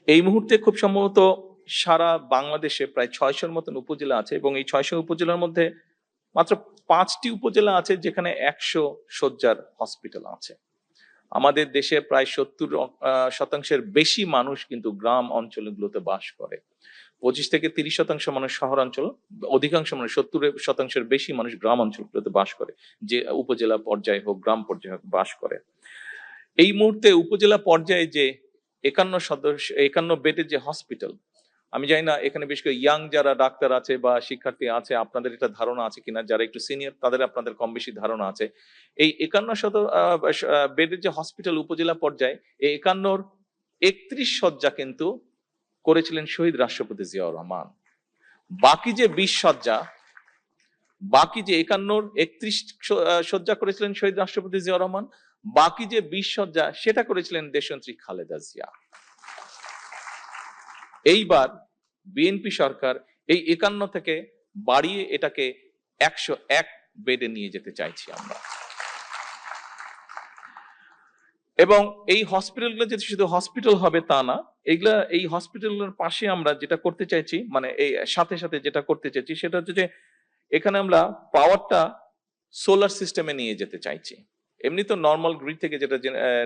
এই মুহূর্তে খুব সম্ভবত সারা বাংলাদেশে প্রায় ৬০০-র মতন উপজেলা আছে এবং এই ৬০০ উপজেলার মধ্যে মাত্র ৫টি উপজেলা আছে যেখানে ১০০ শয্যার হসপিটাল আছে। আমাদের দেশে প্রায় ৭০% বেশি মানুষ কিন্তু গ্রাম অঞ্চলগুলোতে বাস করে। ২৫-৩০% মানুষ শহর অঞ্চল, অধিকাংশ মানুষ ৭০% বেশি মানুষ গ্রাম অঞ্চলগুলোতে বাস করে, যে উপজেলা পর্যায়ে হোক গ্রাম পর্যায়ে হোক বাস করে। এই মুহূর্তে উপজেলা পর্যায়ে যে ৫১ বেডের যে হসপিটাল, আমি জানি না এখানে বিশেষ করে ইয়াং যারা ডাক্তার আছে বা শিক্ষার্থী আছে আপনাদের এটা ধারণা আছে কিনা, যারা একটু সিনিয়র তাদের আপনাদের কম বেশি ধারণা আছে। এই ৫১ বেডের যে হসপিটাল উপজেলা পর্যায়ে, এই ৫১-র ৩১ শয্যা কিন্তু করেছিলেন শহীদ রাষ্ট্রপতি জিয়াউর রহমান। বাকি যে ২০ শয্যা, বাকি যে ৫১-র ৩১ শয্যা করেছিলেন শহীদ রাষ্ট্রপতি জিয়াউর রহমান, বাকি যে ২০ শয্যা সেটা করেছিলেন দেশনেত্রী খালেদা জিয়া। এইবার বিএনপি সরকার এই ৫১ থেকে বাড়িয়ে এটাকে ১০১ বেডে নিয়ে যেতে চাইছি আমরা। এবং এই হসপিটালগুলো যে শুধু হসপিটাল হবে তা না, এই হসপিটালের পাশে আমরা যেটা করতে চাইছি, মানে এই সাথে সাথে যেটা করতে চাইছি সেটা হচ্ছে যে এখানে আমরা পাওয়ারটা সোলার সিস্টেমে নিয়ে যেতে চাইছি। এমনি তো নর্মাল গ্রিড থেকে, যেটা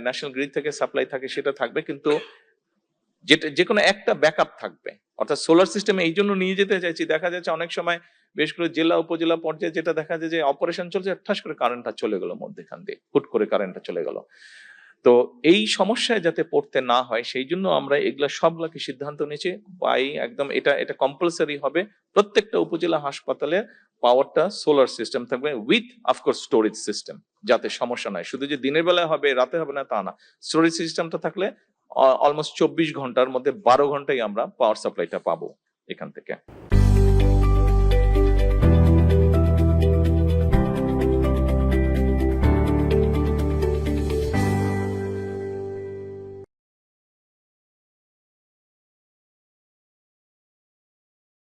ন্যাশনাল গ্রিড থেকে সাপ্লাই থাকে সেটা থাকবে, কিন্তু যেটা যে কোনো একটা ব্যাকআপ থাকবে, অর্থাৎ সোলার সিস্টেমে এই জন্য নিয়ে যেতে চাইছি। দেখা যাচ্ছে অনেক সময় বেশ করে জেলা উপজেলা পর্যায়ে যেটা দেখা যায় যে অপারেশন চলছে, ঠাস করে কারেন্টটা চলে গেল মধ্যখান দিয়ে, হুট করে কারেন্টটা চলে গেল। তো এই সমস্যায় যাতে পড়তে না হয় সেই জন্য আমরা এগুলা সবগুলাকে সিদ্ধান্ত নিয়েছি, একদম এটা কম্পালসারি হবে প্রত্যেকটা উপজেলা হাসপাতালে পাওয়ারটা সোলার সিস্টেম থাকবে, উইথ অফকোর্স স্টোরেজ সিস্টেম, যাতে সমস্যা নাই। শুধু যে দিনের বেলায় হবে রাতে হবে না তা না, স্টোরেজ সিস্টেমটা থাকলে অলমোস্ট ২৪ ঘন্টার মধ্যে ১২ ঘন্টাই আমরা পাওয়ার সাপ্লাইটা পাবো এখান থেকে।